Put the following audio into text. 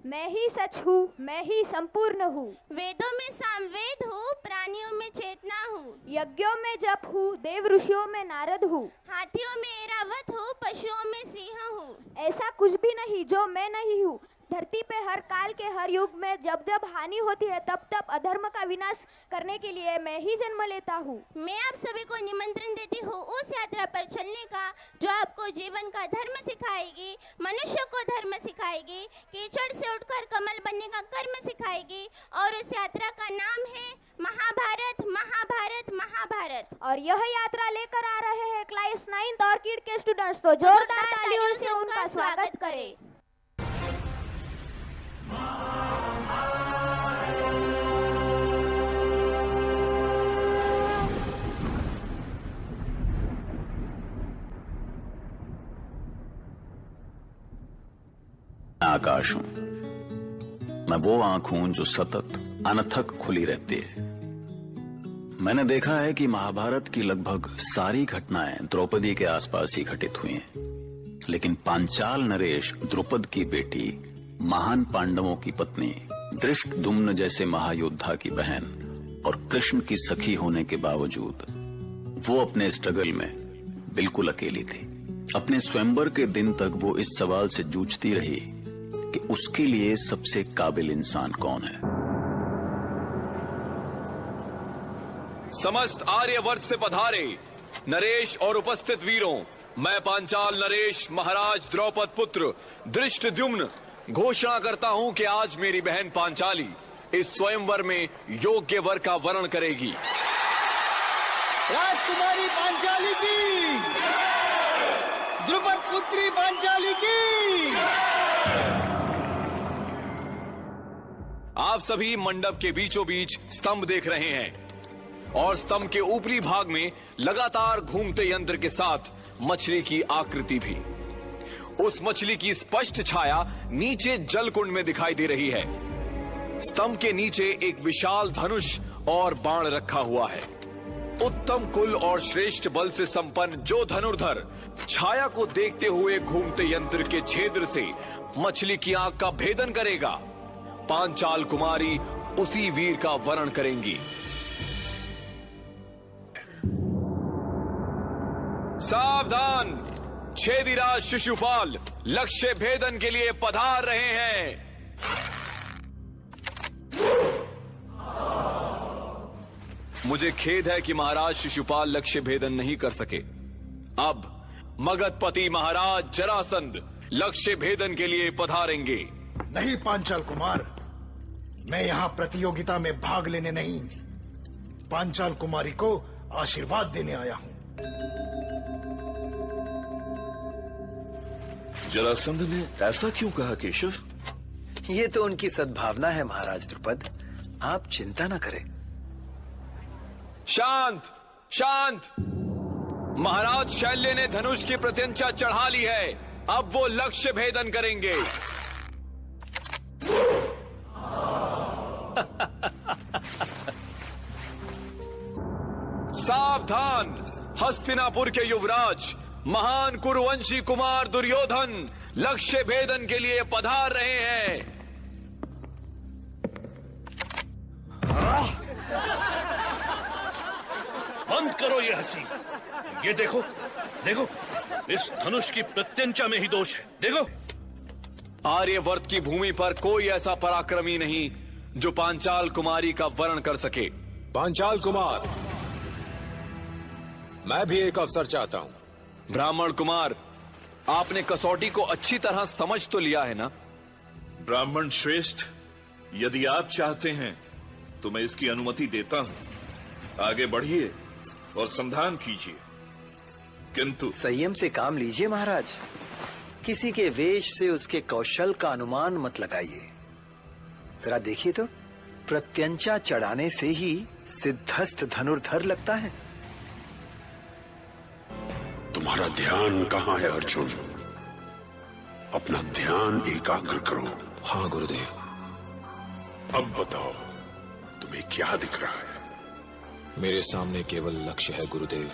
मैं ही सच हूँ, मैं ही संपूर्ण हूँ। वेदों में सामवेद हूँ, प्राणियों में चेतना हूँ। यज्ञों में जप हूँ, देव ऋषियों में नारद हूँ। हाथियों में ऐरावत हूँ, पशुओं में सिंह हूँ। ऐसा कुछ भी नहीं जो मैं नहीं हूँ। धरती पे हर काल के हर युग में जब जब हानि होती है तब तब अधर्म का विनाश करने के लिए मैं ही जन्म लेता हूँ। मैं आप सभी को निमंत्रण देती हूँ उस यात्रा पर चलने का जो आपको जीवन का धर्म सिखाएगी, मनुष्य को धर्म सिखाएगी, कीचड़ से उठकर कमल बनने का कर्म सिखाएगी। और उस यात्रा का नाम है महाभारत, महाभारत, महाभारत। और यह यात्रा लेकर आ रहे हैं क्लास 9th ऑर्किड के स्टूडेंट्स, तो जोरदार तालियों से उनका स्वागत करें। आकाश हूं मैं, वो आंख हूं जो सतत अनथक खुली रहती है। मैंने देखा है कि महाभारत की लगभग सारी घटनाएं द्रौपदी के आसपास ही घटित हुई हैं, लेकिन पांचाल नरेश द्रुपद की बेटी, महान पांडवों की पत्नी, धृष्टद्युम्न जैसे महायोद्धा की बहन और कृष्ण की सखी होने के बावजूद वो अपने स्ट्रगल में बिल्कुल अकेली थी। अपने स्वयंवर के दिन तक वो इस सवाल से जूझती रही कि उसके लिए सबसे काबिल इंसान कौन है। समस्त आर्यवर्त से पधारे नरेश और उपस्थित वीरों, मैं पांचाल नरेश महाराज द्रौपद पुत्र धृष्टद्युम्न घोषणा करता हूं कि आज मेरी बहन पांचाली इस स्वयंवर में योग्य वर का वर्ण करेगी। राजकुमारी पांचाली की, द्रुपद पुत्री पांचाली की। आप सभी मंडप के बीचों बीच स्तंभ देख रहे हैं और स्तंभ के ऊपरी भाग में लगातार घूमते यंत्र के साथ मछली की आकृति भी। उस मछली की स्पष्ट छाया नीचे जलकुंड में दिखाई दे रही है। स्तंभ के नीचे एक विशाल धनुष और बाण रखा हुआ है। उत्तम कुल और श्रेष्ठ बल से संपन्न जो धनुर्धर छाया को देखते हुए घूमते यंत्र के छेद से मछली की आंख का भेदन करेगा, पांचाल कुमारी उसी वीर का वर्ण करेंगी। सावधान, छेदीराज शिशुपाल लक्ष्य भेदन के लिए पधार रहे हैं। मुझे खेद है कि महाराज शिशुपाल लक्ष्य भेदन नहीं कर सके। अब मगधपति महाराज जरासंध लक्ष्य भेदन के लिए पधारेंगे। नहीं पांचाल कुमार, मैं यहाँ प्रतियोगिता में भाग लेने नहीं, पांचाल कुमारी को आशीर्वाद देने आया हूँ। जरासंध ने ऐसा क्यों कहा केशव? ये तो उनकी सद्भावना है महाराज द्रुपद, आप चिंता न करें। शांत शांत, महाराज शैल्य ने धनुष की प्रत्यंचा चढ़ा ली है, अब वो लक्ष्य भेदन करेंगे। सावधान, हस्तिनापुर के युवराज महान कुरुवंशी कुमार दुर्योधन लक्ष्य भेदन के लिए पधार रहे हैं। बंद करो ये हंसी। ये देखो देखो, इस धनुष की प्रत्यंचा में ही दोष है। देखो, आर्यवर्त की भूमि पर कोई ऐसा पराक्रमी नहीं जो पांचाल कुमारी का वर्ण कर सके। पांचाल कुमार, मैं भी एक अवसर चाहता हूं। ब्राह्मण कुमार, आपने कसौटी को अच्छी तरह समझ तो लिया है ना? ब्राह्मण श्रेष्ठ, यदि आप चाहते हैं तो मैं इसकी अनुमति देता हूं। आगे बढ़िए और संधान कीजिए, किंतु संयम से काम लीजिए महाराज। किसी के वेश से उसके कौशल का अनुमान मत लगाइए। जरा देखिए तो, प्रत्यंचा चढ़ाने से ही सिद्धस्थ धनुर्धर लगता है। तुम्हारा ध्यान कहाँ है अर्जुन? अपना ध्यान एकाग्र करो। हाँ गुरुदेव। अब बताओ, तुम्हें क्या दिख रहा है? मेरे सामने केवल लक्ष्य है गुरुदेव।